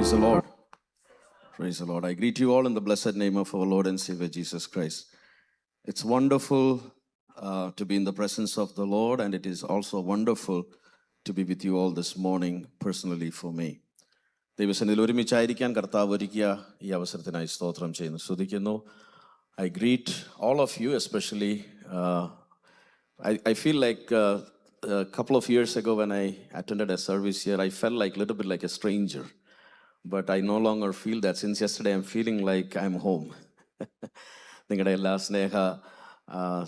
Praise the Lord. Praise the Lord. I greet you all in the blessed name of our Lord and Savior Jesus Christ. It's wonderful to be in the presence of the Lord, and it is also wonderful to be with you all this morning personally for me. ദൈവസന്നിധിയിൽ ഒരുമിച്ചായിരിക്കാൻ കർത്താവ് ഒരുക്കിയ ഈ അവസരത്തിനായി സ്തോത്രം ചെയ്യുന്നു, സ്തുതിക്കുന്നു. I greet all of you, especially I feel like a couple of years ago when I attended a service here, I felt like a little bit like a stranger. But I no longer feel that. Since yesterday, I'm feeling like I'm home. നിങ്ങളുടെ എല്ലാ സ്നേഹ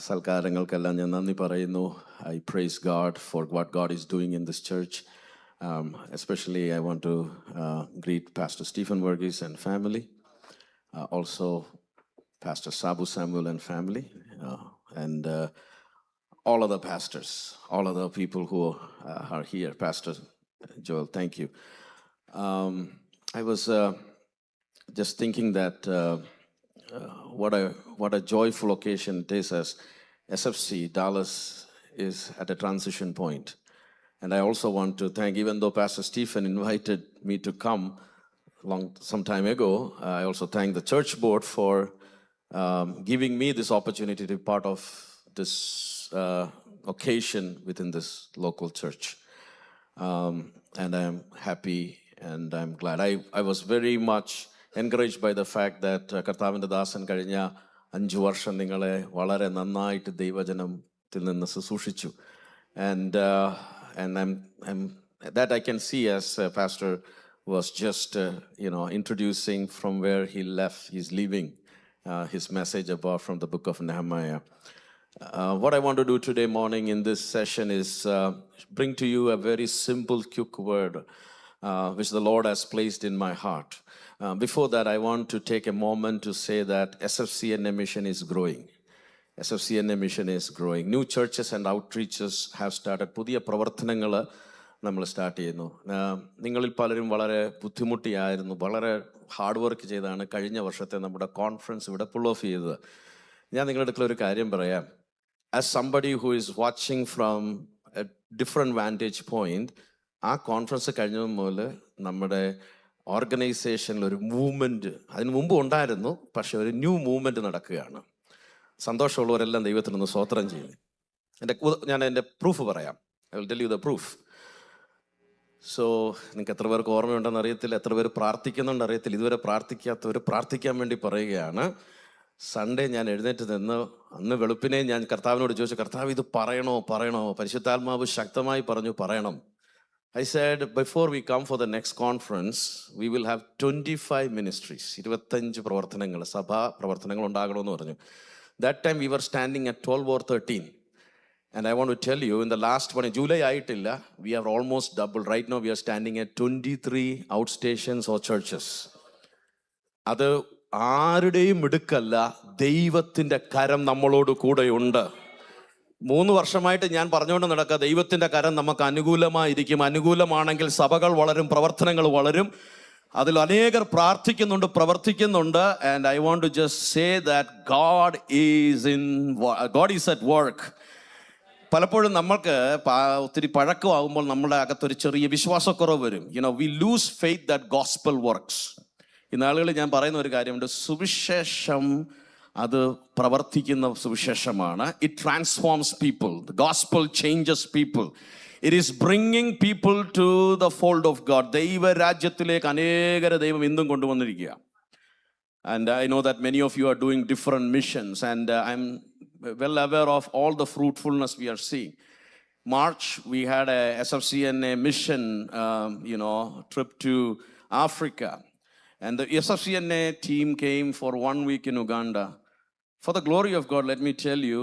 സൽക്കാരങ്ങൾക്കെല്ലാം ഞാൻ നന്ദി പറയുന്നു. I praise God for what God is doing in this church. Especially I want to greet Pastor Stephen Verghese and family. Also Pastor Sabu Samuel and family. And all other pastors, all other people who are here. Pastor Joel, thank you. I was just thinking that what a joyful occasion it is, as SFC Dallas is at a transition point. And I also want to thank, even though Pastor Stephen invited me to come some time ago, I also thank the church board for giving me this opportunity to be part of this occasion within this local church. And I am happy and I'm glad. I was very much encouraged by the fact that കർത്താവിൻ്റെ ദാസൻ കഴിഞ്ഞ 5 വർഷം നിങ്ങളെ വളരെ നന്നായിട്ട് ദൈവജനത്തിൽ നിന്ന് ശുശ്രൂഷിച്ചു. And I'm that I can see, as Pastor was just introducing from where he left. He's leaving his message about from the book of Nehemiah. What I want to do today morning in this session is bring to you a very simple, quick word which the Lord has placed in my heart. Before that, I want to take a moment to say that SFCNA mission is growing. SFCNA mission is growing. New churches and outreaches have started. പുതിയ പ്രവർത്തനങ്ങൾ നമ്മൾ start ചെയ്യുന്നു. നിങ്ങളിൽ പലരും വളരെ ബുദ്ധിമുട്ടിയായിരുന്നു, വളരെ hard work ചെയ്താണ് കഴിഞ്ഞ വർഷത്തെ നമ്മുടെ കോൺഫറൻസ് ഇവിടെ പുൾ ഓഫ് ചെയ്തത്. ഞാൻ നിങ്ങളുടെ അടുക്കൽ ഒരു കാര്യം പറയാം. As somebody who is watching from a different vantage point, ആ കോൺഫറൻസ് കഴിഞ്ഞ മുതൽ നമ്മുടെ ഓർഗനൈസേഷനിൽ ഒരു മൂവ്മെൻറ്റ് അതിന് മുമ്പ് ഉണ്ടായിരുന്നു, പക്ഷെ ഒരു ന്യൂ മൂവ്മെൻറ്റ് നടക്കുകയാണ്. സന്തോഷമുള്ളവരെല്ലാം ദൈവത്തിനൊന്ന് സ്തോത്രം ചെയ്യുന്നു. ഞാൻ എൻ്റെ പ്രൂഫ് പറയാം. I will tell you the proof. So നിങ്ങൾക്ക് എത്ര പേർക്ക് ഓർമ്മയുണ്ടെന്ന് അറിയത്തില്ല, എത്ര പേര് പ്രാർത്ഥിക്കുന്നുണ്ടെന്ന് അറിയത്തില്ല. ഇതുവരെ പ്രാർത്ഥിക്കാത്തവർ പ്രാർത്ഥിക്കാൻ വേണ്ടി പറയുകയാണ്. സൺഡേ ഞാൻ എഴുന്നേറ്റ് നിന്ന് അന്ന് വെളുപ്പിനെ ഞാൻ കർത്താവിനോട് ചോദിച്ചു, കർത്താവ് ഇത് പറയണോ? പരിശുദ്ധാത്മാവ് ശക്തമായി പറഞ്ഞു പറയണം. I said, before we come for the next conference, we will have 25 ministries. 25 പ്രവർത്തനങ്ങൾ, സഭാ പ്രവർത്തനങ്ങൾ ഉണ്ടാകണമെന്ന് പറഞ്ഞു. That time we were standing at 12 or 13. And I want to tell you, in the last one, July ആയിട്ടില്ല, we are almost double. Right now we are standing at 23 outstations or churches. അത് ആരുടെയും മിടുക്കല്ല, ദൈവത്തിൻ്റെ കരം നമ്മളോട് കൂടെയുണ്ട്. 3 വർഷമായിട്ട് ഞാൻ പറഞ്ഞുകൊണ്ട് നടക്കുക, ദൈവത്തിൻ്റെ കരം നമുക്ക് അനുകൂലമായിരിക്കും. അനുകൂലമാണെങ്കിൽ സഭകൾ വളരും, പ്രവർത്തനങ്ങൾ വളരും. അതിൽ അനേകർ പ്രാർത്ഥിക്കുന്നുണ്ട്, പ്രവർത്തിക്കുന്നുണ്ട്. And I want to just say that God is at work. പലപ്പോഴും നമ്മൾക്ക് ഒത്തിരി പഴക്കമാകുമ്പോൾ നമ്മുടെ അകത്തൊരു ചെറിയ വിശ്വാസക്കുറവ് വരും. we lose faith that gospel works. ഈ നാളുകളിൽ ഞാൻ പറയുന്ന ഒരു കാര്യമുണ്ട്, സുവിശേഷം അത് പ്രവർത്തിക്കുന്ന സുവിശേഷമാണ്. It transforms people. The gospel changes people. It is bringing people to the fold of God. ദൈവരാജ്യത്തിലേക്ക് അനേകരെ ദൈവം ഇന്നും കൊണ്ടുവന്നിരിക്കുക. And I know that many of you are doing different missions, and I'm well aware of all the fruitfulness we are seeing. March, we had a SFCNA mission, trip to Africa. And the SFCNA team came for 1 week in Uganda. For the glory of God, let me tell you,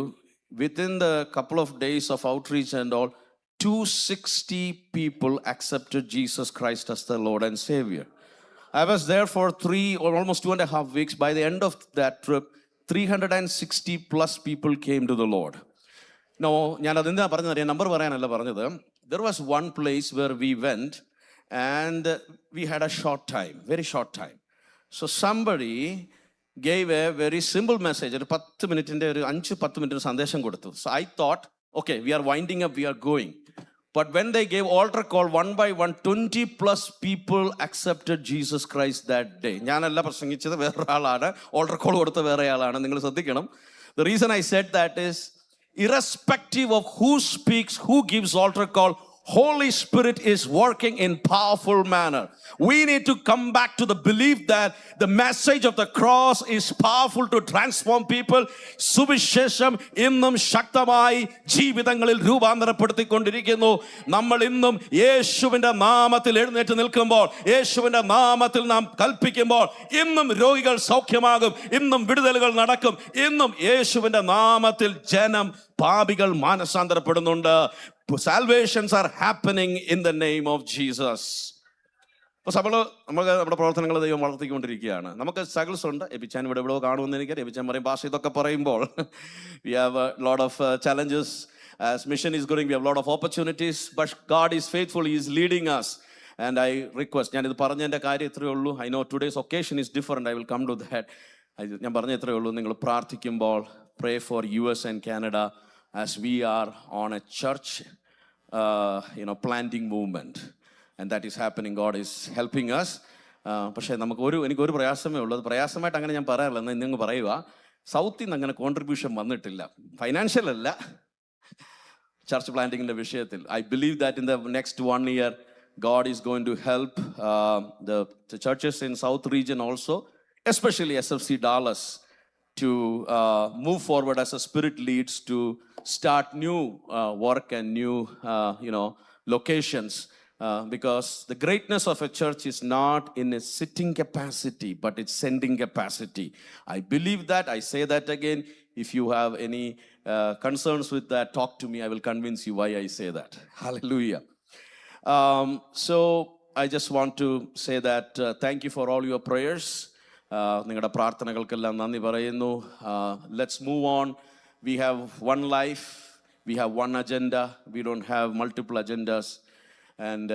within the couple of days of outreach and all, 260 people accepted Jesus Christ as their Lord and Savior. I was there for 3 or almost 2.5 weeks. By the end of that trip, 360 plus people came to the Lord. Now, ഞാൻ അതെന്താ പറഞ്ഞത്, number പറയാനല്ല പറഞ്ഞത്. There was one place where we went and we had a short time, very short time. So somebody gave a very simple message. ഒരു 10 മിനിറ്റിൻ്റെ ഒരു 5-10 minute സന്ദേശം കൊടുത്തു. So I thought, okay, we are winding up, we are going. But when they gave altar call, one by one, 20 plus people accepted Jesus Christ that day. ഞാനല്ല പ്രസംഗിച്ചത്, വേറെ ആളാണ് altar call കൊടുത്ത വേറെ ആളാണ്. നിങ്ങൾ ശ്രദ്ധിക്കണം. The reason I said that is, irrespective of who speaks, who gives altar call, Holy Spirit is working in powerful manner. We need to come back to the belief that the message of the cross is powerful to transform people. സുവിശേഷം ഇന്നും ശക്തമായി ജീവിതങ്ങളിൽ രൂപാന്തരപ്പെടുത്തിക്കൊണ്ടിരിക്കുന്നു. നമ്മൾ ഇന്നും യേശുവിൻ്റെ നാമത്തിൽ എഴുന്നേറ്റ് നിൽക്കുമ്പോൾ, യേശുവിൻ്റെ നാമത്തിൽ നാം കൽപ്പിക്കുമ്പോൾ, ഇന്നും രോഗികൾ സൗഖ്യമാകും, ഇന്നും വിടുതലുകൾ നടക്കും, ഇന്നും യേശുവിൻ്റെ നാമത്തിൽ ജനം, പാപികൾ മാനസാന്തരപ്പെടുന്നുണ്ട്. Salvations are happening in the name of Jesus. അപ്പോൾ നമുക്ക് നമ്മുടെ പ്രവർത്തനങ്ങൾ ദൈവം വളർത്തിക്കൊണ്ടിരിക്കുകയാണ്. നമുക്ക് സ്ട്രഗിൾസ് ഉണ്ട്. എബിച്ചാൻ ഇവിടെ കാണുമെന്ന് എനിക്കറിയാം. എബിച്ചാൻ പറയും, പാസ്റ്റർ ഇതൊക്കെ പറയുമ്പോൾ we have a lot of challenges. As mission is going, we have a lot of opportunities. But God is faithful. He is leading us. And I request, ഞാനിത് പറഞ്ഞതിൻ്റെ കാര്യം ഇത്രയേ ഉള്ളൂ. I know today's occasion is different. I will come to that. ഞാൻ പറഞ്ഞ ഇത്രയേ ഉള്ളൂ. നിങ്ങൾ പ്രാർത്ഥിക്കുമ്പോൾ pray for US and Canada as we are on a church planting movement, and that is happening. God is helping us. പക്ഷേ എനിക്കൊരു പ്രയാസമേ ഉള്ളൂ. അത് പ്രയാസമായിട്ട് അങ്ങനെ ഞാൻ പറയാറില്ല. എന്നാൽ നിങ്ങൾ പറയുക, സൗത്തിൽ നിന്ന് അങ്ങനെ കോൺട്രിബ്യൂഷൻ വന്നിട്ടില്ല, ഫൈനാൻഷ്യൽ അല്ല, ചർച്ച് പ്ലാന്റിങ്ങിൻ്റെ വിഷയത്തിൽ. I believe that in the next 1 year God is going to help the churches in South region also, especially SFC Dallas, to move forward as the Spirit leads, to start new work and new locations, because the greatness of a church is not in a sitting capacity, but it's sending capacity. I believe that. I say that again. If you have any concerns with that, talk to me. I will convince you why I say that. Hallelujah. So I just want to say that thank you for all your prayers. നിങ്ങളുടെ പ്രാർത്ഥനകൾക്കെല്ലാം നന്ദി പറയുന്നു. Let's move on. We have one life. We have one agenda. We don't have multiple agendas. And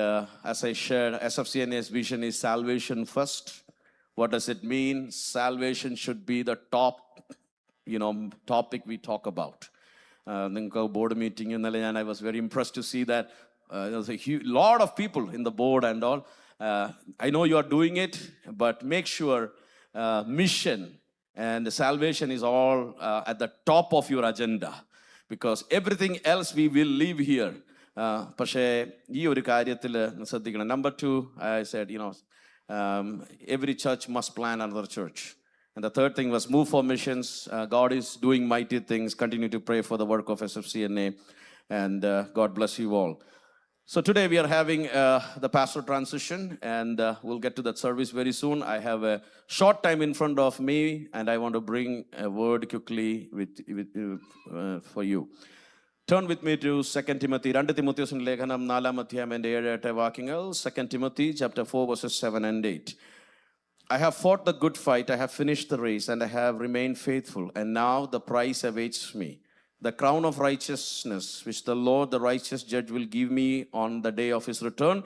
as I shared, SFCNA's vision is salvation first. What does it mean? Salvation should be the top, topic we talk about. നിങ്ങൾക്ക് board meeting ഇന്നലെ I was very impressed to see that there was a lot of people in the board and all. I know you are doing it, but make sure mission and salvation is all at the top of your agenda, because everything else we will leave here. പക്ഷേ ഈ ഒരു കാര്യത്തിൽ ശ്രദ്ധിക്കണം. Number 2, I said, every church must plan another church. And the third thing was move for missions. God is doing mighty things. Continue to pray for the work of SFCNA, and God bless you all. So today we are having the pastor transition, and we'll get to that service very soon. I have a short time in front of me, and I want to bring a word quickly for you. Turn with me to 2 Timothy. 2 Timotheusന്റെ ലേഖനം 4-ാം അധ്യായം 7-8 വാക്യങ്ങൾ. 2 Timothy chapter 4 verses 7 and 8. I have fought the good fight, I have finished the race, and I have remained faithful, and now the prize awaits me, the crown of righteousness, which the Lord, the righteous judge, will give me on the day of his return.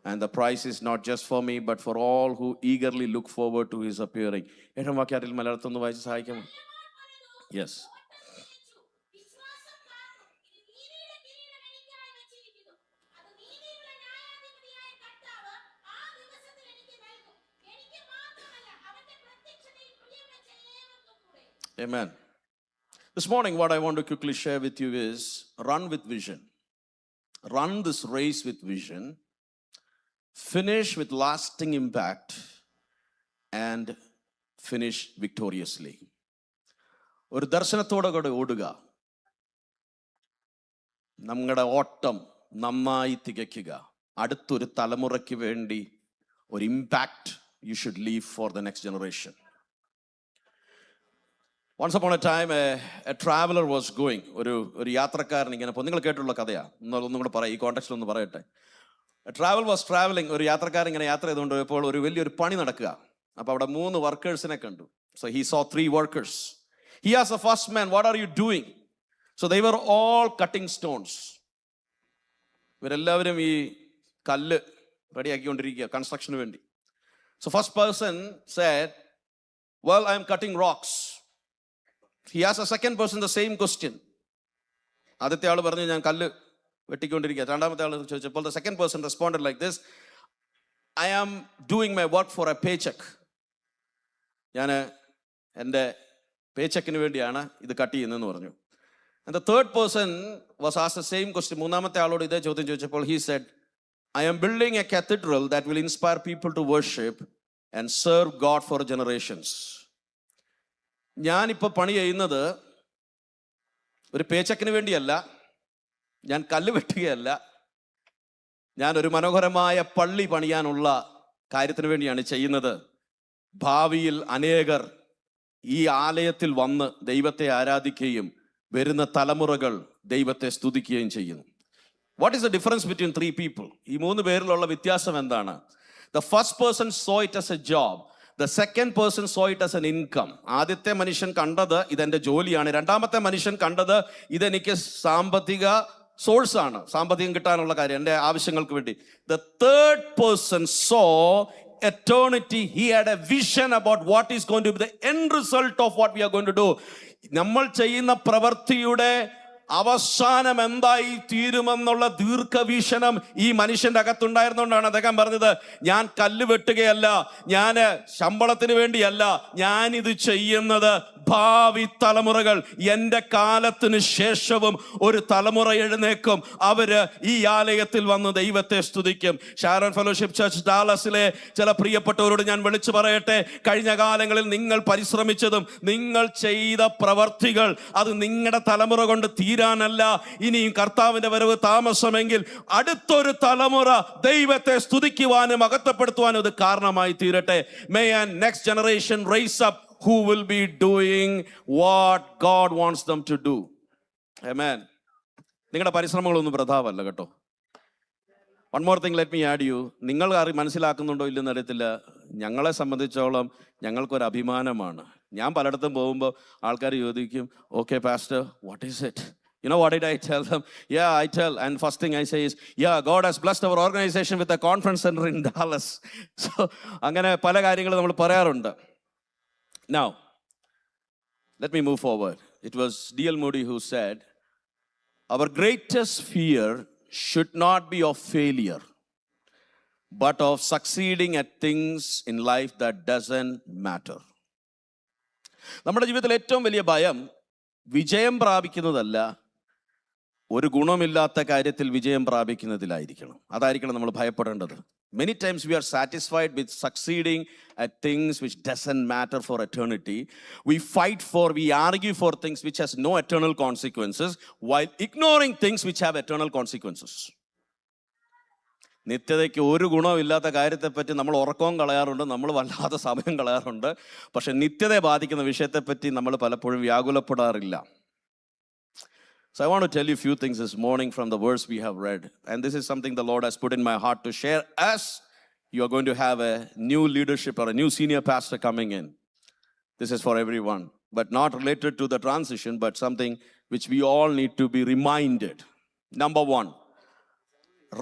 And the prize is not just for me, but for all who eagerly look forward to his appearing. ഏഴാം വാക്യത്തിൽ മലയാളത്തിൽ ഒന്ന് വായിച്ച് സഹായിക്കാമോ? Yes. Amen. This morning, what I want to quickly share with you is run with vision. Run this race with vision. Finish with lasting impact. And finish victoriously. ഒരു ദർശനത്തോടെ കൂടെ ഓടുക. നമ്മുടെ ഓട്ടം നന്നായി തികയ്ക്കുക. അടുത്തൊരു തലമുറയ്ക്ക് വേണ്ടി ഒരു impact you should leave for the next generation. Once upon a time, a traveler was going. ഒരു യാത്രക്കാരൻ ഇങ്ങനെ പോകും. നിങ്ങൾ കേട്ടുള്ള കഥയാ. ഒന്നും കൂടെ പറയാം, ഈ കോണ്ടെക്സ്റ്റിൽ ഒന്ന് പറയട്ടെ. A traveler was traveling. ഒരു യാത്രക്കാരൻ ഇങ്ങനെ യാത്ര ചെയ്തുകൊണ്ട് ഇപ്പോൾ ഒരു വലിയൊരു പണി നടക്കുക. അപ്പോൾ അവിടെ 3 വർക്കേഴ്സിനെ കണ്ടു. So he saw 3 workers. He asked the first man, "What are you doing?" So they were all cutting stones. ഇവരെല്ലാവരും ഈ കല്ല് റെഡിയാക്കിക്കൊണ്ടിരിക്കുക കൺസ്ട്രക്ഷന് വേണ്ടി. So first person said, "Well, I am cutting rocks." He asked a second person the same question. ആദ്യത്തെ ആൾ പറഞ്ഞു, ഞാൻ കല്ല് വെട്ടിക്കൊണ്ടിരിക്കുക. രണ്ടാമത്തെ ആൾ ചോദിച്ചപ്പോൾ the second person responded like this, I am doing my work for a paycheck. ഞാൻ എൻ്റെ പേച്ചെക്കിന് വേണ്ടിയാണ് ഇത് കട്ട് ചെയ്യുന്നതെന്ന് പറഞ്ഞു. And the third person was asked the same question. മൂന്നാമത്തെ ആളോട് ഇതേ ചോദ്യം ചോദിച്ചപ്പോൾ he said, I am building a cathedral that will inspire people to worship and serve God for generations. ഞാനിപ്പോൾ പണി ചെയ്യുന്നത് ഒരു പേച്ചക്കിന് വേണ്ടിയല്ല, ഞാൻ കല്ല് വെട്ടുകയല്ല, ഞാൻ ഒരു മനോഹരമായ പള്ളി പണിയാനുള്ള കാര്യത്തിന് വേണ്ടിയാണ് ചെയ്യുന്നത്. ഭാവിയിൽ അനേകർ ഈ ആലയത്തിൽ വന്ന് ദൈവത്തെ ആരാധിക്കുകയും വരുന്ന തലമുറകൾ ദൈവത്തെ സ്തുതിക്കുകയും ചെയ്യുന്നു. What is the difference between three people? ഈ മൂന്ന് പേരിലുള്ള വ്യത്യാസം എന്താണ്? The first person so it as A job, the second person so it as an income. ആദ്യത്തെ മനുഷ്യൻ കണ്ടത് ഇതെന്റെ ജോലിയാണ്, രണ്ടാമത്തെ മനുഷ്യൻ കണ്ടത് ഇതെനിക്ക് സാമ്പത്തിക സോഴ്സ് ആണ്, സാമ്പത്തികം കിട്ടാനുള്ള കാര്യം, എൻ്റെ ആവശ്യങ്ങൾക്ക് വേണ്ടി. The third person so eternity. He had a vision about what is going to be the end result of what we are going to do. നമ്മൾ ചെയ്യുന്ന പ്രവൃത്തിയുടെ അവസാനം എന്തായി തീരുമെന്നുള്ള ദീർഘവീക്ഷണം ഈ മനുഷ്യന്റെ അകത്തുണ്ടായിരുന്നുകൊണ്ടാണ് അദ്ദേഹം പറഞ്ഞത്, ഞാൻ കല്ല് വെട്ടുകയല്ല, ഞാൻ ശമ്പളത്തിന് വേണ്ടിയല്ല, ഞാൻ ഇത് ചെയ്യുന്നത് ഭാവി തലമുറകൾ, എൻ്റെ കാലത്തിന് ശേഷവും ഒരു തലമുറ എഴുന്നേക്കും, അവര് ഈ ആലയത്തിൽ വന്ന് ദൈവത്തെ സ്തുതിക്കും. ഷാരോൺ ഫെലോഷിപ്പ് ചർച്ച് ഡാലസിലെ ചില പ്രിയപ്പെട്ടവരോട് ഞാൻ വിളിച്ചു പറയട്ടെ, കഴിഞ്ഞ കാലങ്ങളിൽ നിങ്ങൾ പരിശ്രമിച്ചതും നിങ്ങൾ ചെയ്ത പ്രവർത്തികൾ അത് നിങ്ങളുടെ തലമുറ കൊണ്ട് തീരാനല്ല. ഇനിയും കർത്താവിന്റെ വരവ് താമസമെങ്കിൽ അടുത്തൊരു തലമുറ ദൈവത്തെ സ്തുതിക്കുവാനും മഹത്വപ്പെടുത്തുവാനും ഇത് കാരണമായി തീരട്ടെ. May and next generation raise up who will be doing what God wants them to do. Amen. നിങ്ങളുടെ പരിശ്രമങ്ങളൊന്നും വൃഥാവല്ല കേട്ടോ. One more thing let me add you. നിങ്ങൾ മനസ്സിലാക്കുന്നുണ്ടോ ഇല്ലെന്ന് അറിയത്തില്ല, ഞങ്ങളെ സംബന്ധിച്ചോളം ഞങ്ങൾക്കൊരു അഭിമാനമാണ്. ഞാൻ പലയിടത്തും പോകുമ്പോൾ ആൾക്കാർ ചോദിക്കും, okay pastor, what is it? You know what did I tell them? Yeah, I tell, and first thing I say is, yeah, God has blessed our organization with a conference center in Dallas. So അങ്ങനെ പല കാര്യങ്ങൾ നമ്മൾ പറയാറുണ്ട്. Now, let me move forward. It was D.L. Moody who said, our greatest fear should not be of failure, but of succeeding at things in life that doesn't matter. നമ്മുടെ ജീവിതത്തിൽ ഏറ്റവും വലിയ ഭയം വിജയം പ്രാപിക്കുന്നതല്ല, ഒരു ഗുണമില്ലാത്ത കാര്യത്തിൽ വിജയം പ്രാപിക്കുന്നതിലായിരിക്കണം. അതായിരിക്കണം നമ്മൾ ഭയപ്പെടേണ്ടത്. Many times we are satisfied with succeeding at things which doesn't matter for eternity. We argue for things which has no eternal consequences while ignoring things which have eternal consequences. നിത്യതയ്ക്ക് ഒരു ഗുണമില്ലാത്ത കാര്യത്തെപ്പറ്റി നമ്മൾ ഉറക്കവും കളയാറുണ്ട്, നമ്മൾ വല്ലാതെ സമയം കളയാറുണ്ട്. പക്ഷെ നിത്യതയെ ബാധിക്കുന്ന വിഷയത്തെപ്പറ്റി നമ്മൾ പലപ്പോഴും വ്യാകുലപ്പെടാറില്ല. So I want to tell you a few things this morning from the verse we have read. And this is something the Lord has put in my heart to share as you are going to have a new leadership or a new senior pastor coming in. This is for everyone, but not related to the transition, but something which we all need to be reminded. Number one,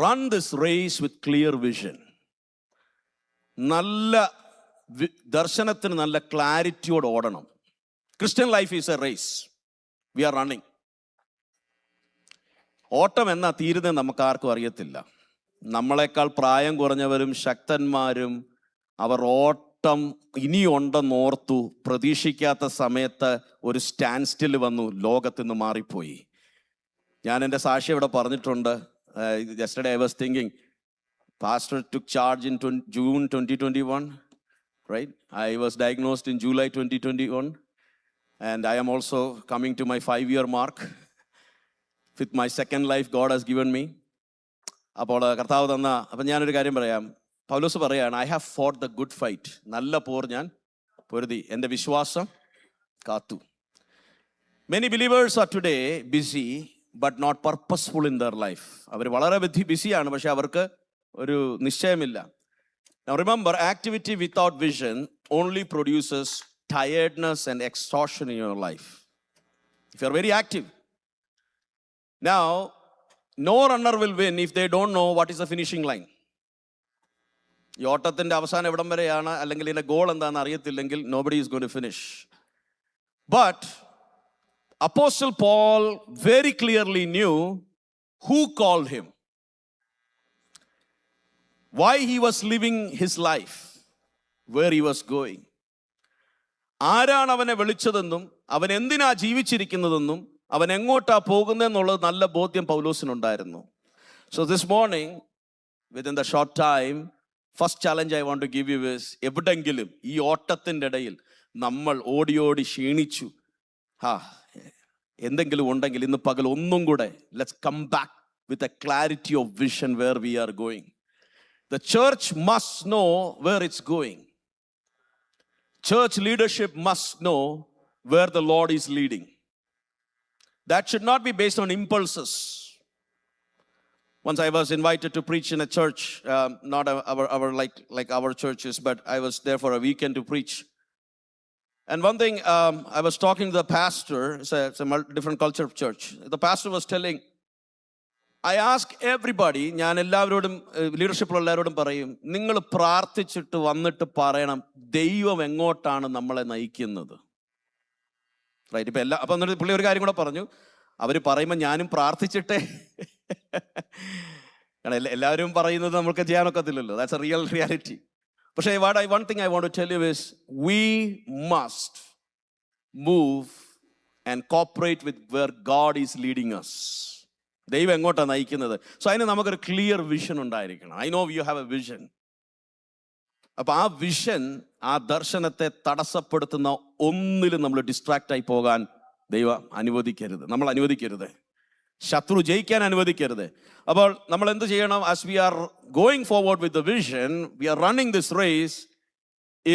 run this race with clear vision. നല്ല ദർശനത്തിന് നല്ല ക്ലാരിറ്റിയോട് ഓടണം. Christian life is a race. We are running. ഓട്ടം എന്നാ തീരുന്നത് നമുക്ക് ആർക്കും അറിയത്തില്ല. നമ്മളെക്കാൾ പ്രായം കുറഞ്ഞവരും ശക്തന്മാരും അവർ ഓട്ടം ഇനിയുണ്ടെന്നോർത്തു പ്രതീക്ഷിക്കാത്ത സമയത്ത് ഒരു സ്റ്റാൻഡ് സ്റ്റിൽ വന്നു, ലോകത്തിൽ നിന്ന് മാറിപ്പോയി. ഞാൻ എൻ്റെ സാക്ഷി ഇവിടെ പറഞ്ഞിട്ടുണ്ട്. Yesterday I was thinking, Pastor took charge in June 2021, right? I was diagnosed in July 2021, and I am also coming to my 5-year mark with my second life God has given me. അപ്പോൾ കർത്താവ് തന്ന, അപ്പം ഞാനൊരു കാര്യം പറയാം. പൗലോസ് പറയാണ്, I have fought the good fight. നല്ല പോർ ഞാൻ പൊരുതി, എൻ്റെ വിശ്വാസം കാത്തു. Many believers are today busy but not purposeful in their life. അവർ വളരെ ബിസിയാണ്, പക്ഷെ അവർക്ക് ഒരു നിശ്ചയമില്ല. Now remember, activity without vision only produces tiredness and exhaustion in your life. If you are very active. Now, no runner will win if they don't know what is the finishing line. ഈ ഓട്ടത്തിൻ്റെ അവസാനം എവിടം വരെയാണ്, അല്ലെങ്കിൽ ഇതിൻ്റെ goal എന്താണെന്ന് അറിയത്തില്ലെങ്കിൽ nobody is going to finish. But Apostle Paul very clearly knew who called him, why he was living his life, where he was going. ആരാണ് അവനെ വിളിച്ചതെന്നും അവൻ എന്തിനാ ജീവിച്ചിരിക്കുന്നതെന്നും അവൻ എങ്ങോട്ടാ പോകുന്നതെന്നുള്ളത് നല്ല ബോധ്യം പൗലോസിനുണ്ടായിരുന്നു. So this morning, within the short time, first challenge I want to give you is, എവിടെങ്കിലും ഈ ഓട്ടത്തിൻ്റെ ഇടയിൽ നമ്മൾ ഓടി ഓടി ക്ഷീണിച്ചു, എന്തെങ്കിലും ഉണ്ടെങ്കിൽ ഇന്ന് പകൽ ഒന്നും കൂടെ let's come back with a clarity of vision where we are going. The church must know where it's going. Church leadership must know where the Lord is leading. That should not be based on impulses. Once I was invited to preach in a church, not our like our churches, but I was there for a weekend to preach. And one thing, I was talking to the pastor. It's a different culture of church. The pastor was telling, I ask everybody, ഞാൻ എല്ലാവരോടും ലീഡർഷിപ്പിലുള്ള എല്ലാവരോടും പറയും, നിങ്ങൾ പ്രാർത്ഥിച്ചിട്ട് വന്നിട്ട് പറയണം ദൈവം എങ്ങോട്ടാണ് നമ്മളെ നയിക്കുന്നത്. റൈറ്റ്? ഇപ്പം അപ്പം എന്നിട്ട് പുള്ളി ഒരു കാര്യം കൂടെ പറഞ്ഞു, അവർ പറയുമ്പോൾ ഞാനും പ്രാർത്ഥിച്ചിട്ടേ. കാരണം എല്ലാവരും പറയുന്നത് നമുക്ക് ചെയ്യാനൊക്കത്തില്ലല്ലോ. That's a real reality. പക്ഷേ one thing I want to tell you is, we must move and cooperate with where God is leading us. ദൈവം എങ്ങോട്ടാണ് നയിക്കുന്നത്. സോ അതിന് നമുക്കൊരു ക്ലിയർ വിഷൻ ഉണ്ടായിരിക്കണം. I know you have A vision. അപ്പം ആ vision, ആ ദർശനത്തെ തടസ്സപ്പെടുത്തുന്ന ഒന്നിലും നമ്മൾ ഡിസ്ട്രാക്റ്റ് ആയി പോകാൻ ദൈവം അനുവദിക്കരുത്. നമ്മൾ അനുവദിക്കരുത്. ശത്രു ജയിക്കാൻ അനുവദിക്കരുത്. അപ്പോൾ നമ്മൾ എന്ത് ചെയ്യണം? As we are going forward with the vision, we are running this race.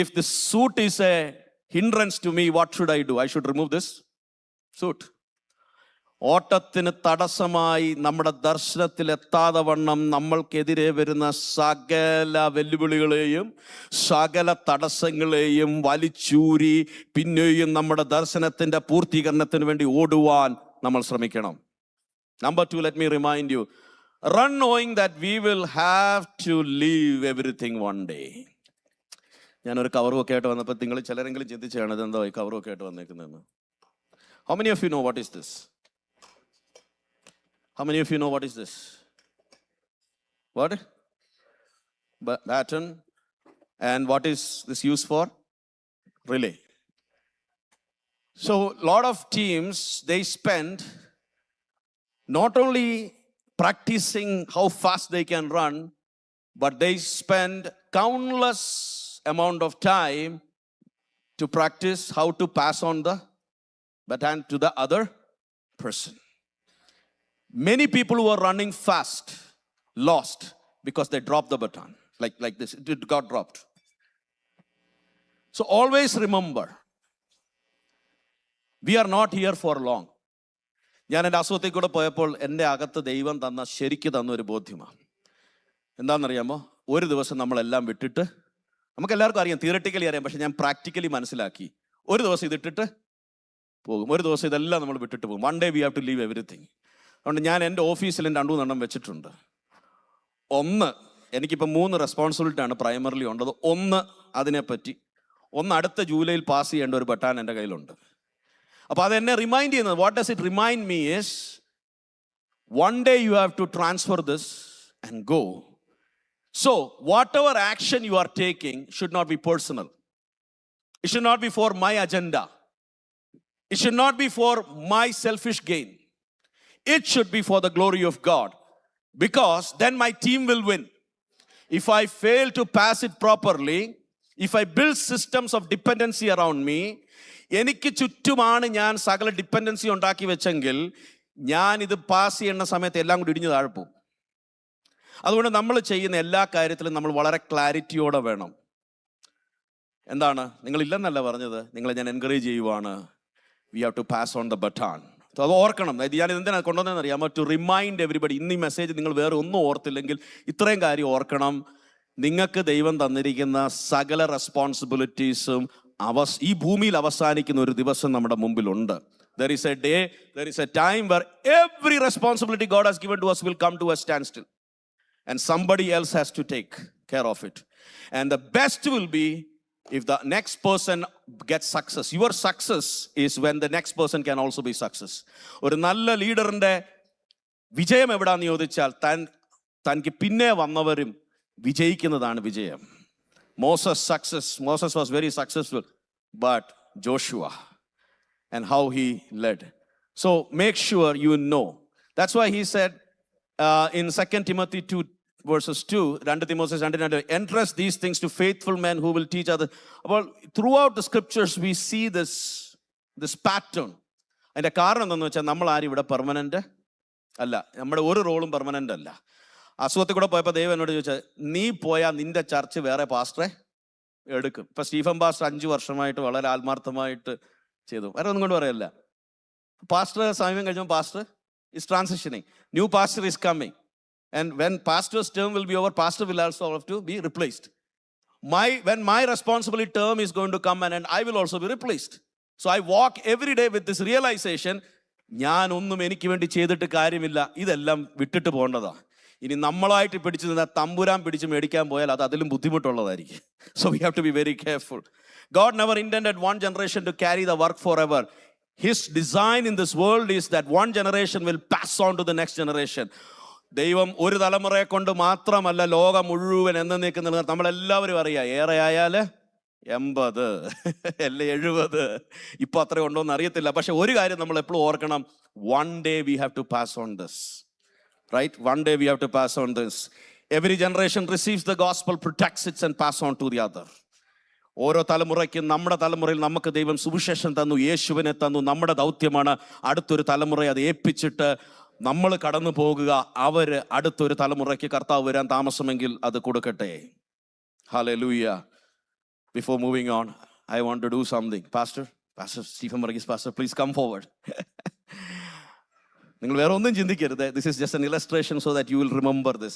If this suit is a hindrance to me, what should I do? I should remove this suit. ഓട്ടത്തിന് തടസ്സമായി നമ്മുടെ ദർശനത്തിലെത്താതെ വണ്ണം നമ്മൾക്കെതിരെ വരുന്ന സകല വെല്ലുവിളികളെയും സകല തടസ്സങ്ങളെയും വലിച്ചൂരി പിന്നെയും നമ്മുടെ ദർശനത്തിൻ്റെ പൂർത്തീകരണത്തിന് വേണ്ടി ഓടുവാൻ നമ്മൾ ശ്രമിക്കണം. Number 2, let me remind you, run knowing that we will have to leave everything one day. ഞാനൊരു കവറുമൊക്കെ ആയിട്ട് വന്നപ്പോൾ നിങ്ങൾ ചിലരെങ്കിലും ചിന്തിച്ചാണ് ഇതെന്തോ ഈ കവറുമൊക്കെ ആയിട്ട് വന്നേക്കുന്നതെന്ന്. How many of you know what is this? How many of you know what is this? What? Baton. And what is this used for? Relay. So a lot of teams, they spend not only practicing how fast they can run, but they spend countless amount of time to practice how to pass on the baton to the other person. Many people who are running fast lost because they dropped the baton. Like this, it got dropped. So always remember, we are not here for long. ഞാൻ എൻ്റെ അസുഖത്തിൽ കൂടെ പോയപ്പോൾ എൻ്റെ അകത്ത് ദൈവം തന്ന ശരിക്ക് തന്നൊരു ബോധ്യമാണ്. എന്താണെന്നറിയാമോ? ഒരു ദിവസം നമ്മളെല്ലാം വിട്ടിട്ട്, നമുക്കെല്ലാവർക്കും അറിയാം, തിയററ്റിക്കലി അറിയാം, പക്ഷെ ഞാൻ പ്രാക്ടിക്കലി മനസ്സിലാക്കി, ഒരു ദിവസം ഇതിട്ടിട്ട് പോകും, ഒരു ദിവസം ഇതെല്ലാം നമ്മൾ വിട്ടിട്ട് പോകും. One day we have to leave everything. അതുകൊണ്ട് ഞാൻ എൻ്റെ ഓഫീസിൽ 2-3 വെച്ചിട്ടുണ്ട്. ഒന്ന്, എനിക്കിപ്പോൾ 3 റെസ്പോൺസിബിലിറ്റിയാണ് പ്രൈമറിലി ഉള്ളത്. ഒന്ന് അതിനെപ്പറ്റി, ഒന്ന് അടുത്ത ജൂലൈയിൽ പാസ് ചെയ്യേണ്ട ഒരു ബട്ടാൻ എൻ്റെ കയ്യിലുണ്ട്. അപ്പോൾ അതെന്നെ റിമൈൻഡ് ചെയ്യുന്നത്, what does it remind me is, one day you have to transfer this and go. So whatever action you are taking should not be personal. It should not be for my agenda. It should not be for my selfish gain. It should be for the glory of God, because then my team will win. If I fail to pass it properly, if I build systems of dependency around me, എനിക്ക് ചുറ്റുമാണ് ഞാൻ സകല dependency ഉണ്ടാക്കി വെച്ചെങ്കിൽ ഞാൻ ഇത് pass ചെയ്യുന്ന സമയത്ത് എല്ലാം കൂടി ഇടിഞ്ഞു താഴ്പോവും. അതുകൊണ്ട് നമ്മൾ ചെയ്യുന്ന എല്ലാ കാര്യത്തിലും നമ്മൾ വളരെ ക്ലാരിറ്റിയോടെ വേണം. എന്താണ്? നിങ്ങളില്ലെന്നല്ല പറഞ്ഞത്, നിങ്ങളെ ഞാൻ എൻകറേജ് ചെയ്യുവാണ്. We have to pass on the baton. അത് ഓർക്കണം. ഞാൻ എന്തിനാ കൊണ്ടുവന്നതെന്ന് അറിയാമോ? To remind everybody. ഇന്ന് ഈ മെസ്സേജ് നിങ്ങൾ വേറെ ഒന്നും ഓർത്തില്ലെങ്കിൽ ഇത്രയും കാര്യം ഓർക്കണം. നിങ്ങൾക്ക് ദൈവം തന്നിരിക്കുന്ന സകല റെസ്പോൺസിബിലിറ്റീസും ഈ ഭൂമിയിൽ അവസാനിക്കുന്ന ഒരു ദിവസം നമ്മുടെ മുമ്പിലുണ്ട്. There is a day, there is a time where every responsibility God has given to us will come to a standstill, and somebody else has to take care of it. And the best will be if the next person gets success. Your success is when the next person can also be success. ഒരു നല്ല ലീഡറിന്റെ വിജയം എവിടാന്ന് ചോദിച്ചാൽ തനിക്ക് പിന്നെ വന്നവരും വിജയിക്കുന്നതാണ് വിജയം. Moses was very successful, but Joshua and how he led. So make sure you know. That's why he said in 2 Timothy 2 verses 2, 2 Timothy 2, entrust these things to faithful men who will teach others. Well, throughout the scriptures we see this pattern. അതിൻ്റെ കാരണം എന്താണെന്ന് വെച്ചാൽ നമ്മൾ ആരും ഇവിടെ permanent അല്ല, നമ്മുടെ ഒരു റോളും പെർമനൻ്റ് അല്ല. അസുഖത്തിൽ കൂടെ പോയപ്പോൾ ദൈവം എന്നോട് ചോദിച്ചാൽ, നീ പോയാൽ നിന്റെ ചർച്ച് വേറെ പാസ്റ്ററെ എടുക്കും. ഇപ്പം സ്റ്റീഫൻ പാസ്റ്റർ 5 വർഷമായിട്ട് വളരെ ആത്മാർത്ഥമായിട്ട് ചെയ്തു, വേറെ ഒന്നും കൊണ്ട് പറയല്ല. പാസ്റ്റർ സമയം കഴിഞ്ഞപ്പോൾ pastor is transitioning, new pastor is coming, and when pastor's term will be over, pastor will also have to be replaced. When my responsibility term is going to come and I will also be replaced. So I walk every day with this realization, ഞാൻ ഒന്നും എനിക്ക് വേണ്ടി ചെയ്തിട്ട് കാര്യമില്ല, ഇതെല്ലാം വിട്ടിട്ട് പോകേണ്ടതാ. ഇനി നമ്മളായിട്ട് പിടിച്ചു നിന്നാൽ തമ്പുരാൻ പിടിച്ച് മേടിക്കാൻ പോയാൽ അത് അതിലും ബുദ്ധിമുട്ടുള്ളതായിരിക്കും. So we have to be very careful. God never intended one generation to carry the work forever. His design in this world is that one generation will pass on to the next generation. ദൈവം ഒരു തലമുറയെ കൊണ്ട് മാത്രമല്ല ലോകം മുഴുവൻ എന്നേക്ക് നിൽക്കുന്നത്. നമ്മളെല്ലാവരും അറിയാം, ഏറെ ആയാൽ 80 അല്ലെ 70, ഇപ്പൊ അത്ര ഉണ്ടോന്ന് അറിയത്തില്ല. പക്ഷെ ഒരു കാര്യം നമ്മൾ എപ്പോഴും ഓർക്കണം, one day we have to pass on this, right? One day we have to pass on this. Every generation receives the gospel, protects it and pass on to the other. ഓരോ തലമുറയ്ക്കും നമ്മുടെ തലമുറയിൽ നമുക്ക് ദൈവം സുവിശേഷം തന്നു, യേശുവിനെ തന്നു. നമ്മുടെ ദൗത്യമാണ് അടുത്തൊരു തലമുറയെ അത് ഏൽപ്പിച്ചിട്ട് നമ്മൾ കടന്നു പോകുക. അവര് അടുത്തൊരു തലമുറയ്ക്ക് കർത്താവ് വരാൻ താമസമെങ്കിൽ അത് കൊടുക്കട്ടെ. Hallelujah. Before moving on, I want to do something. Pastor Stephen Varghese, Pastor, please come forward. നിങ്ങൾ വേറെ ഒന്നും ചിന്തിക്കരുത്. This is just an illustration so that you will remember this.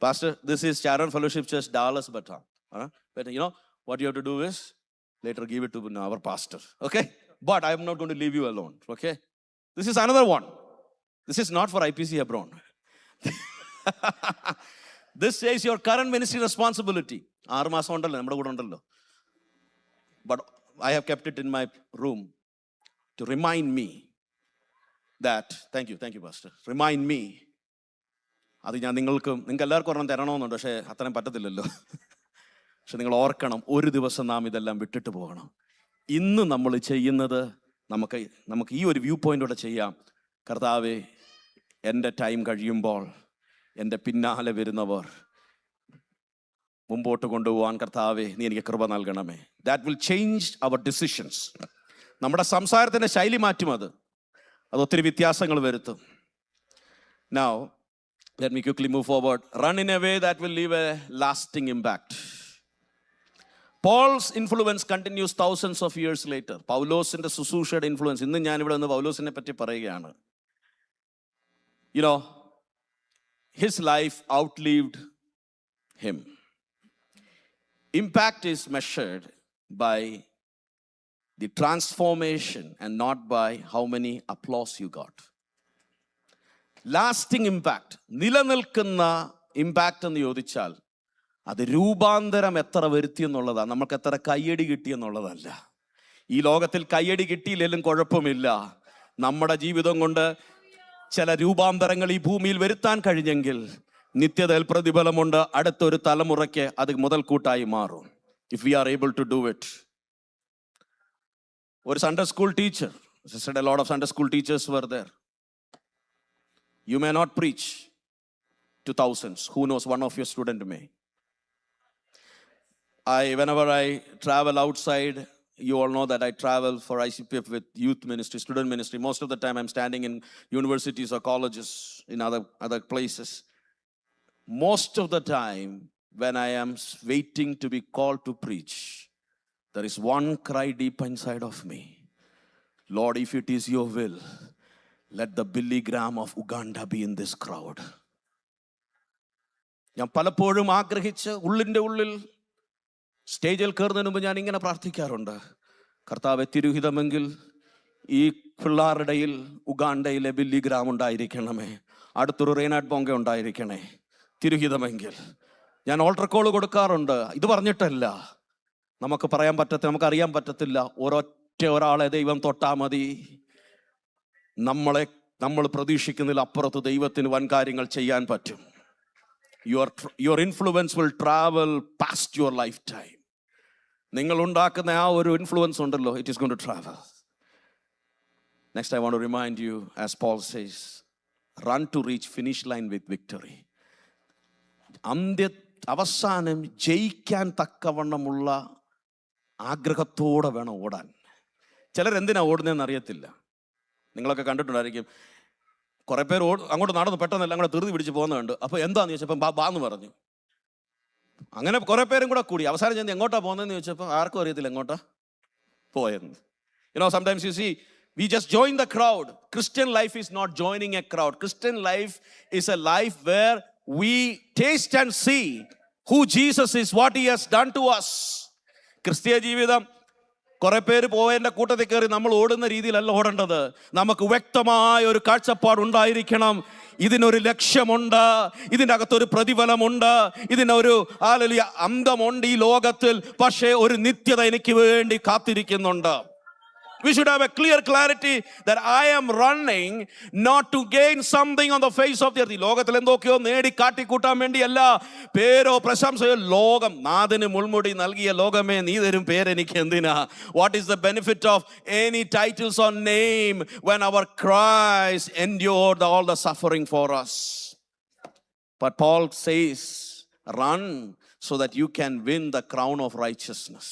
Pastor, this is Sharon Fellowship Church, Dallas, Batam. But you know what you have to do is later give it to our pastor. Okay? But I am not going to leave you alone. Okay? This is another one. This is not for IPC Hebron. This is your current ministry responsibility. 6 മാസം ഉണ്ടല്ലോ, നമ്മുടെ കൂടെ ഉണ്ടല്ലോ. But I have kept it in my room to remind me that, thank you Pastor, remind me. അത് ഞാൻ നിങ്ങൾക്ക് എല്ലാവർക്കും ഒരെണ്ണം തരണമെന്നുണ്ട്, പക്ഷേ അത്രയും പറ്റത്തില്ലല്ലോ. പക്ഷെ നിങ്ങൾ ഓർക്കണം, ഒരു ദിവസം നാം ഇതെല്ലാം വിട്ടിട്ട് പോകണം. ഇന്ന് നമ്മൾ ചെയ്യുന്നത് നമുക്ക് ഈ ഒരു വ്യൂ പോയിന്റോടെ ചെയ്യാം. കർത്താവേ, എൻ്റെ ടൈം കഴിയുമ്പോൾ എൻ്റെ പിന്നാലെ വരുന്നവർ മുമ്പോട്ട് കൊണ്ടുപോകാൻ കർത്താവേ നീ എനിക്ക് കൃപ നൽകണമേ. That will change our decisions. നമ്മുടെ സംസാരത്തിൻ്റെ ശൈലി മാറ്റും. അത് ഒത്തിരി വ്യത്യാസങ്ങൾ വരുത്തും. Now let me quickly move forward. Run in a way that will leave a lasting impact. Paul's influence continues thousands of years later. പൗലോസിന്റെ ശുശ്രൂഷയുടെ ഇൻഫ്ലുവൻസ്. ഇന്ന് ഞാനിവിടെ നിന്ന് പൗലോസിനെ പറ്റി പറയുകയാണ്. You know, his life outlived him. Impact is measured by the transformation and not by how many applause you got. Lasting impact, നിലനിൽക്കുന്ന impact എന്ന് ചോദിച്ചാൽ അത് രൂപാന്തരം എത്ര വരുത്തി എന്നുള്ളതാണ്, നമുക്ക് എത്ര കയ്യടി കിട്ടി എന്നുള്ളതല്ല. ഈ ലോകത്തിൽ കയ്യടി കിട്ടിയില്ലെങ്കിലും കുഴപ്പമില്ല. നമ്മുടെ ജീവിതം കൊണ്ട് ചില രൂപാന്തരങ്ങൾ ഈ ഭൂമിയിൽ വരുത്താൻ കഴിഞ്ഞെങ്കിൽ നിത്യതയിൽ പ്രതിഫലമുണ്ട്. അടുത്തൊരു തലമുറയ്ക്ക് അത് മുതൽക്കൂട്ടായി മാറും. If we are able to do it. ഒരു Sunday school teacher, a lot of Sunday school teachers were there. You may not preach to thousands. Who knows, one of your student may. Whenever I travel outside, you all know that I travel for ICPF with youth ministry, student ministry. Most of the time I'm standing in universities or colleges, in other places. Most of the time when I am waiting to be called to preach, there is one cry deep inside of me. Lord, if it is your will, let the Billy Graham of Uganda be in this crowd. ഞാൻ പലപ്പോഴും ആഗ്രഹിച്ച് ഉള്ളിൻ്റെ ഉള്ളിൽ സ്റ്റേജിൽ കയറുന്നതിന് മുമ്പ് ഞാൻ ഇങ്ങനെ പ്രാർത്ഥിക്കാറുണ്ട്, കർത്താവെ, തിരുഹിതമെങ്കിൽ ഈ പിള്ളാരുടെയിൽ ഉഗാണ്ടയിലെ ബില്ലി ഗ്രാം ഉണ്ടായിരിക്കണമേ, അടുത്തൊരു റെയ്നാഡ് ബോങ്ക ഉണ്ടായിരിക്കണേ, തിരുഹിതമെങ്കിൽ. ഞാൻ ഓൾട്ടർ കോൾ കൊടുക്കാറുണ്ട്. ഇത് പറഞ്ഞിട്ടല്ല, നമുക്ക് പറയാൻ പറ്റത്തില്ല, നമുക്കറിയാൻ പറ്റത്തില്ല. ഒരാളെ ദൈവം തൊട്ടാൽ മതി, നമ്മളെ നമ്മൾ പ്രതീക്ഷിക്കുന്നതിൽ അപ്പുറത്ത് ദൈവത്തിന് വൻ കാര്യങ്ങൾ ചെയ്യാൻ പറ്റും. Your influence will travel past your lifetime. നിങ്ങൾ ഉണ്ടാക്കുന്ന ആ ഒരു ഇൻഫ്ലുവൻസ് ഉണ്ടല്ലോ, it is going to travel. Next, I want to remind you, as Paul says, run to reach finish line with victory. അവസാനം ജയിക്കാൻ തക്കവണ്ണമുള്ള ആഗ്രഹത്തോടെ വേണം ഓടാൻ. ചിലരെന്തിനാ ഓടുന്നതെന്ന് അറിയത്തില്ല. നിങ്ങളൊക്കെ കണ്ടിട്ടുണ്ടായിരിക്കും, കുറെ പേര് അങ്ങോട്ട് നടന്നു പെട്ടെന്ന് എല്ലാം കൂടെ ധൃതി പിടിച്ച് പോകുന്നുണ്ട്. അപ്പോൾ എന്താന്ന് ചോദിച്ചപ്പോൾ ബാന്ന് പറഞ്ഞു. അങ്ങനെ കുറെ പേരും കൂടെ കൂടി അവസാനം ചെന്ന് എങ്ങോട്ടാ പോകുന്നതെന്ന് ചോദിച്ചപ്പോൾ ആർക്കും അറിയത്തില്ല എങ്ങോട്ടാ പോയെന്ന്. Sometimes you see, we just join the crowd. Christian life is not joining a crowd. Christian life is a life where we taste and see who Jesus is, what he has done to us. ക്രിസ്തീയ ജീവിതം കുറെ പേര് പോയതിൻ്റെ കൂട്ടത്തിൽ കയറി നമ്മൾ ഓടുന്ന രീതിയിലല്ല ഓടേണ്ടത്. നമുക്ക് വ്യക്തമായ ഒരു കാഴ്ചപ്പാടുണ്ടായിരിക്കണം. ഇതിനൊരു ലക്ഷ്യമുണ്ട്, ഇതിൻ്റെ അകത്തൊരു പ്രതിഫലമുണ്ട്, ഇതിനൊരു അന്തമുണ്ട് ഈ ലോകത്തിൽ. പക്ഷേ ഒരു നിത്യത എനിക്ക് വേണ്ടി കാത്തിരിക്കുന്നുണ്ട്. We should have a clear clarity that I am running not to gain something on the face of the earth. ലോകത്തിൽ എന്തൊക്കെയോ നേടി കാട്ടിക്കൂട്ടാൻ വേണ്ടിയല്ല, പേരോ പ്രശംസയോ. ലോകം നാഥന് മുൾമുടി നൽകിയ ലോകമേ, നീ തരും പേരെനിക്ക് എന്തിനാ? What is the benefit of any titles or name when our Christ endured all the suffering for us? But Paul says, run so that you can win the crown of righteousness.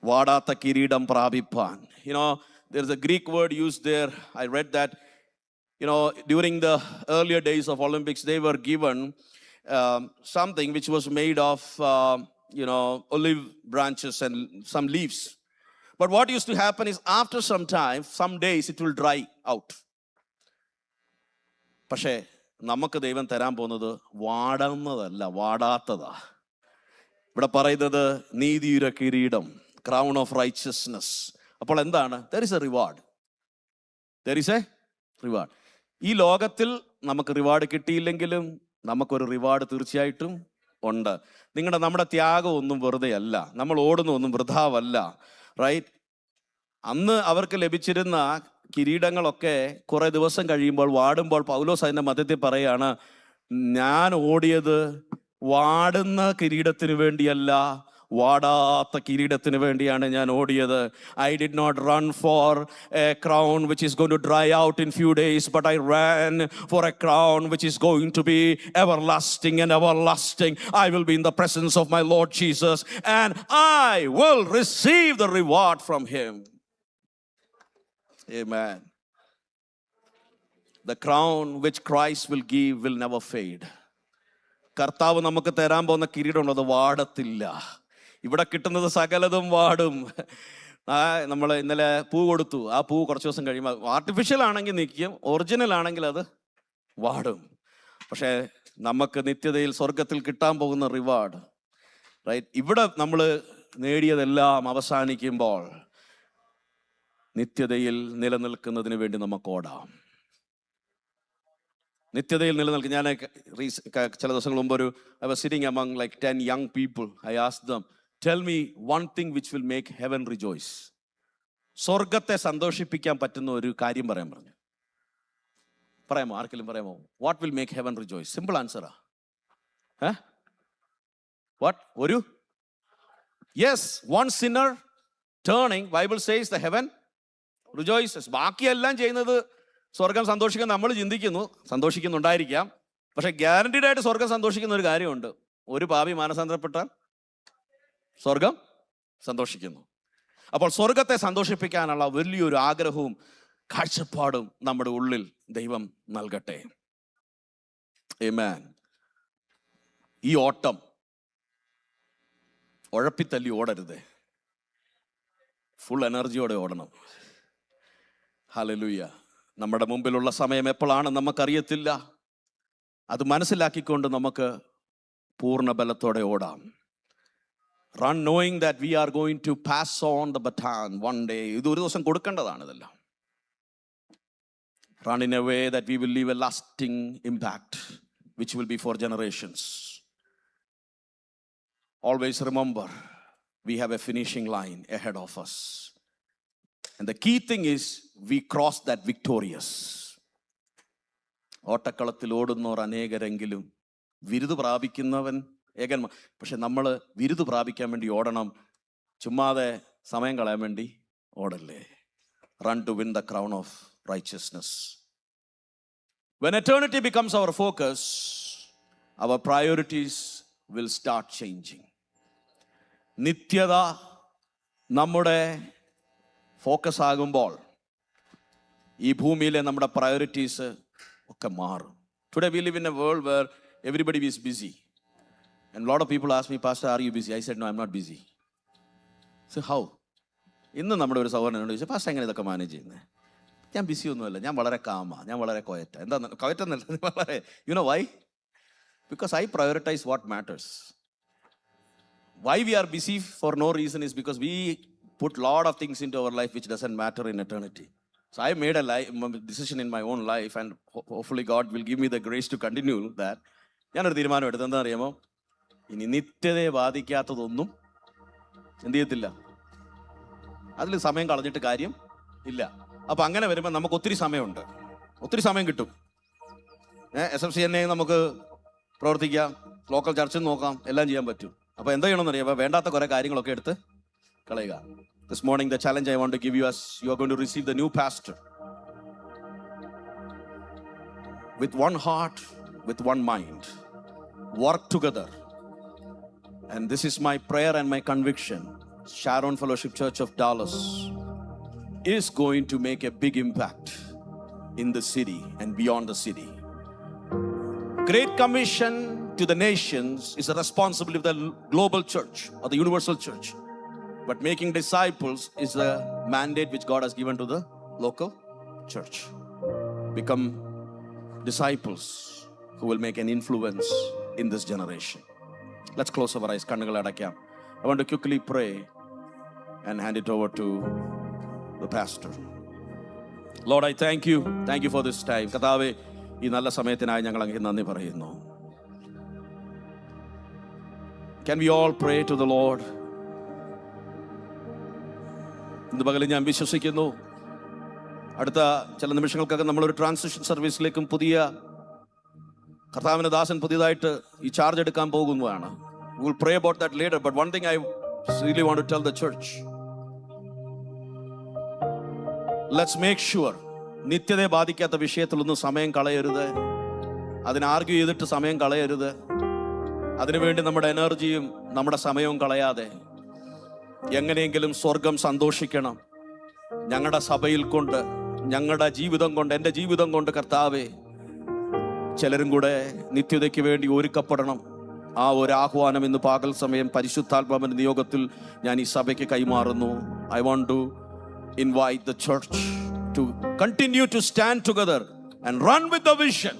വാടാത്ത കിരീടം പ്രാപിപ്പാൻ. There's a Greek word used there. I read that, during the earlier days of Olympics, they were given something which was made of, olive branches and some leaves. But what used to happen is after some time, some days, it will dry out. പക്ഷേ നമുക്ക് ദൈവം തരാൻ പോകുന്നത് വാടുന്നതല്ല, വാടാത്തതാ. ഇവിടെ പറയുന്നത് നീതിയുടെ കിരീടം, crown of righteousness. അപ്പോൾ എന്താണ്? There is a reward. There is a reward. ഈ ലോകത്തിൽ നമുക്ക് റിവാർഡ് കിട്ടിയില്ലെങ്കിലും നമുക്കൊരു റിവാർഡ് തീർച്ചയായിട്ടും ഉണ്ട്. നമ്മുടെ ത്യാഗം ഒന്നും വെറുതെ അല്ല, നമ്മൾ ഓടുന്ന ഒന്നും വൃഥാവല്ല. റൈറ്റ്? അന്ന് അവർക്ക് ലഭിച്ചിരുന്ന കിരീടങ്ങളൊക്കെ കുറെ ദിവസം കഴിയുമ്പോൾ വാടുമ്പോൾ പൗലോസ് അതിൻ്റെ മധ്യത്തിൽ പറയാണ്, ഞാൻ ഓടിയത് വാടുന്ന കിരീടത്തിന് വേണ്ടിയല്ല, വാടാത്ത കിരീടത്തിന് വേണ്ടിയാണ് ഞാൻ ഓടിയത്. I did not run for a crown which is going to dry out in few days, but I ran for a crown which is going to be everlasting and everlasting. I will be in the presence of my Lord Jesus and I will receive the reward from him. Amen. The crown which Christ will give will never fade. കർത്താവ് നമുക്ക് തരാൻ പോകുന്ന കിരീടം അത് വാടത്തില്ല. ഇവിടെ കിട്ടുന്നത് സകലതും വാടും. നമ്മൾ ഇന്നലെ പൂ കൊടുത്തു, ആ പൂ കുറച്ച് ദിവസം കഴിയുമ്പോൾ ആർട്ടിഫിഷ്യൽ ആണെങ്കിൽ നിൽക്കും, ഒറിജിനൽ ആണെങ്കിൽ അത് വാടും. പക്ഷേ നമുക്ക് നിത്യതയിൽ സ്വർഗത്തിൽ കിട്ടാൻ പോകുന്ന റിവാർഡ്, റൈറ്റ്, ഇവിടെ നമ്മൾ നേടിയതെല്ലാം അവസാനിക്കുമ്പോൾ നിത്യതയിൽ നിലനിൽക്കുന്നതിന് വേണ്ടി നമുക്ക് ഓടാം. നിത്യതയിൽ നിലനിൽക്കും. ഞാൻ ചില ദിവസങ്ങൾ മുമ്പ് I was sitting among like 10 young people. I asked them, tell me one thing which will make heaven rejoice. സ്വർഗത്തെ സന്തോഷിപ്പിക്കാൻ പറ്റുന്ന ഒരു കാര്യം പറഞ്ഞു. പറയാമോ? ആർക്കെങ്കിലും പറയാമോ? What will make heaven rejoice? Simple answer. What? Yes, one sinner turning, Bible says the heaven rejoices. ബാക്കിയെല്ലാം ചെയ്യുന്നത് സ്വർഗം സന്തോഷിക്കാൻ നമ്മൾ സന്തോഷിക്കുന്നുണ്ടായിരിക്കാം. പക്ഷെ ഗ്യാരണ്ടീഡ് ആയിട്ട് സ്വർഗം സന്തോഷിക്കുന്ന ഒരു കാര്യമുണ്ട്, ഒരു പാപി മാനസാന്തരപ്പെട്ടാൽ സ്വർഗം സന്തോഷിക്കുന്നു. അപ്പോൾ സ്വർഗത്തെ സന്തോഷിപ്പിക്കാനുള്ള വലിയൊരു ആഗ്രഹവും കാഴ്ചപ്പാടും നമ്മുടെ ഉള്ളിൽ ദൈവം നൽകട്ടെ. ആമേൻ. ഈ ഓട്ടം ഉഴപ്പിത്തല്ലി ഓടരുത്, ഫുൾ എനർജിയോടെ ഓടണം. ഹല്ലേലൂയ. നമ്മുടെ മുമ്പിലുള്ള സമയം എപ്പോഴാണെന്ന് നമുക്കറിയത്തില്ല. അത് മനസ്സിലാക്കിക്കൊണ്ട് നമുക്ക് പൂർണ്ണ ബലത്തോടെ ഓടാം. Run knowing that we are going to pass on the baton one day. ഇത് ഒരു ദിവസം കൊടുക്കേണ്ടതാണ് ഇതെല്ലാം. Run in a way that we will leave a lasting impact which will be for generations. Always remember, we have a finishing line ahead of us. And the key thing is we cross that victorious. ഓട്ടക്കളത്തിൽ ഓടുന്നവർ അനേകരെങ്കിലും വിരുദ് പ്രാപിക്കുന്നവൻ ഏകന്മാർ. പക്ഷെ നമ്മൾ വിരുദ് പ്രാപിക്കാൻ വേണ്ടി ഓടണം, ചുമ്മാതെ സമയം കളയാൻ വേണ്ടി ഓടല്ലേ. Run to win the crown of righteousness. When eternity becomes our focus, our priorities will start changing. നിത്യത നമ്മുടെ ഫോക്കസ് ആകുമ്പോൾ ഈ ഭൂമിയിലെ നമ്മുടെ പ്രയോറിറ്റീസ് ഒക്കെ മാറും. Today we live in a world where everybody is busy. And a lot of people ask me, Pastor, are you busy? I said, no, I'm not busy. So how? ഇന്ന് നമ്മുടെ ഒരു സഹോദരനോട് ചോദിച്ചു, പാസ്റ്റർ എങ്ങനെ ഇതൊക്കെ manage ചെയ്യുന്നത്? ഞാൻ BC ഒന്നുമല്ല, ഞാൻ വളരെ കാമാ, ഞാൻ വളരെ കൊയറ്റ. എന്താ കൊയറ്റെന്നല്ല, വളരെ you know why? Because I prioritize what matters. Why we are busy for no reason is because we put lot of things into our life which doesn't matter in eternity. So I made a decision in my own life, and hopefully God will give me the grace to continue that. ഞാനൊരു തീരുമാനം എടുത്തത് എന്താ അറിയാമോ? ഇനി നിത്യതയെ ബാധിക്കാത്തതൊന്നും എന്ത് ചെയ്യത്തില്ല, അതിൽ സമയം കളഞ്ഞിട്ട് കാര്യം ഇല്ല. അപ്പൊ അങ്ങനെ വരുമ്പോൾ നമുക്ക് ഒത്തിരി സമയമുണ്ട്, ഒത്തിരി സമയം കിട്ടും. SFC തന്നെ നമുക്ക് പ്രവർത്തിക്കാം, ലോക്കൽ ചർച്ചിൽ നോക്കാം, എല്ലാം ചെയ്യാൻ പറ്റും. അപ്പൊ എന്താ ചെയ്യണമെന്ന് അറിയാം? വേണ്ടാത്ത കുറെ കാര്യങ്ങളൊക്കെ എടുത്ത് കളയുക. This morning the challenge I want to give you is you are going to receive the new pastor with one heart, with one mind. Work together. And this is my prayer and my conviction. Sharon Fellowship Church of Dallas is going to make a big impact in the city and beyond the city. Great Commission to the nations is a responsibility of the global church or the universal church. But making disciples is a mandate which God has given to the local church. Become disciples who will make an influence in this generation. Let's close our eyes. Kannagal adakkyam. I want to quickly pray and hand it over to the pastor. Lord, I thank you. Thank you for this time. കർത്താവേ, ഈ നല്ല സമയത്തിനായി ഞങ്ങൾ അങ്ങേക്ക് നന്ദി പറയുന്നു. Can we all pray to the Lord? ഇന്ന് പകല് ഞാൻ വിശ്വസിക്കുന്നു, അടുത്ത ചില നിമിഷങ്ങൾക്കൊക്കെ നമ്മളൊരു ട്രാൻസിഷൻ സർവീസിലേക്കും പുതിയ കർത്താവിന്റെ ദാസൻ പുതിയതായിട്ട് ഈ ചാർജ് എടുക്കാൻ പോകുന്നതാണ്. We will pray about that later, but one thing I really want to tell the church, let's make sure നിത്യതയെ ബാധിക്കാത്ത വിഷയത്തിലൊന്നും സമയം കളയരുത്, അതിനെ ആർഗ്യൂ ചെയ്തിട്ട് സമയം കളയരുത്, അതിനുവേണ്ടി നമ്മുടെ എനർജിയും നമ്മുടെ സമയവും കളയാതെ എങ്ങനെയെങ്കിലും സ്വർഗം സന്തോഷിക്കണം. ഞങ്ങളുടെ സഭയിൽ കൊണ്ട്, ഞങ്ങളുടെ ജീവിതം കൊണ്ട്, എൻ്റെ ജീവിതം കൊണ്ട് കർത്താവേ, ചിലരും കൂടെ നിത്യതയ്ക്ക് വേണ്ടി ഒരുക്കപ്പെടണം. ആ ഒരു ആഹ്വാനം ഇന്ന് പകൽ സമയം പരിശുദ്ധാത്മാവിന്റെ നിയോഗത്തിൽ ഞാൻ ഈ സഭയ്ക്ക് കൈമാറുന്നു. I want to invite the church to continue to stand together and run with the vision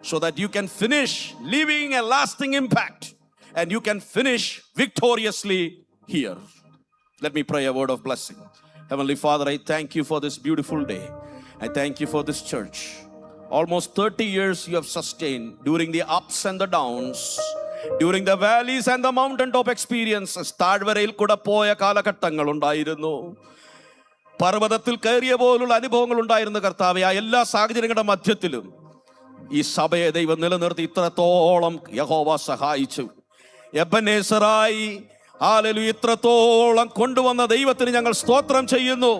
so that you can finish leaving a lasting impact and you can finish victoriously here. Let me pray a word of blessing. Heavenly Father, I thank you for this beautiful day. I thank you for this church. Almost 30 years you have sustained during the ups and the downs, during the valleys and the mountaintop experiences. താഴ്വരയിൽ കൂടെ പോയ കാലഘട്ടങ്ങൾ ഉണ്ടായിരുന്നു, പർവ്വതത്തിൽ കയറിയ പോലുള്ള അനുഭവങ്ങൾ ഉണ്ടായിരുന്നു കർത്താവേ. ആ എല്ലാ സാഹചര്യങ്ങളുടെ മധ്യത്തിലും ഈ സഭയെ ദൈവം നിലനിർത്തി ഇത്രത്തോളം യഹോവ സഹായിച്ചു. എബനേസറായി ഹല്ലേലൂയ ഇത്രത്തോളം കൊണ്ടുവന്ന ദൈവത്തിന് ഞങ്ങൾ സ്തോത്രം ചെയ്യുന്നു.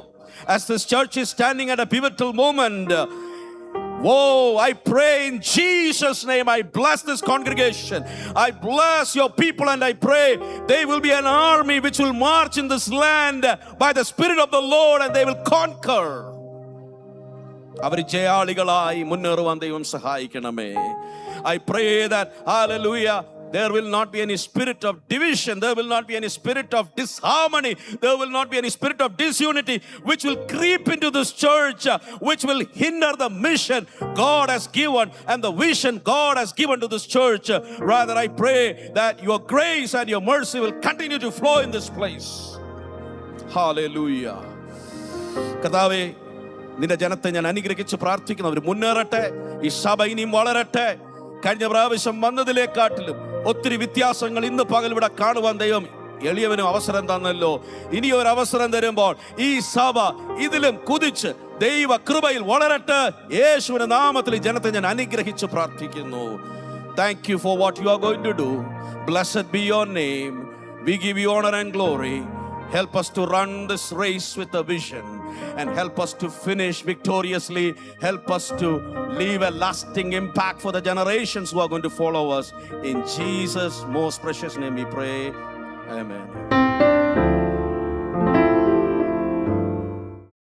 As this church is standing at a pivotal moment, oh, I pray in Jesus' name, I bless this congregation. I bless your people and I pray they will be an army which will march in this land by the Spirit of the Lord and they will conquer. അവർ ജയാളികളായി മുന്നേറുവാൻ ദൈവം സഹായിക്കണമേ. I pray that, hallelujah, there will not be any spirit of division, there will not be any spirit of disharmony, there will not be any spirit of disunity which will creep into this church, which will hinder the mission God has given and the vision God has given to this church. Rather, I pray that your grace and your mercy will continue to flow in this place. Hallelujah. കർത്താവേ, നിന്റെ ജനത്തെ ഞാൻ അനുഗ്രഹിച്ച് പ്രാർത്ഥിക്കുന്നു. അവർ മുന്നേറട്ടെ, ഈ സഭ ഇനിയും വളരട്ടെ. കഴിഞ്ഞ പ്രാവശ്യം വന്നതിലേക്കാട്ടിലും ഒത്തിരി വ്യത്യാസങ്ങൾ ഇന്ന് പകൽ ഇവിടെ കാണുവാൻ ദൈവം എളിയവനും അവസരം തന്നല്ലോ. ഇനി ഒരു അവസരം തരുമ്പോൾ ഈ സഭ ഇതിലും കുതിച്ച് ദൈവ കൃപയിൽ വളരട്ടെ. യേശുവിന്റെ നാമത്തിൽ ഈ ജനത്തെ ഞാൻ അനുഗ്രഹിച്ച് പ്രാർത്ഥിക്കുന്നു. Thank you for what you are going to do. Blessed be your name. We give you honor and glory. Help us to run this race with a vision and help us to finish victoriously. Help us to leave a lasting impact for the generations who are going to follow us. In Jesus' most precious name we pray. Amen.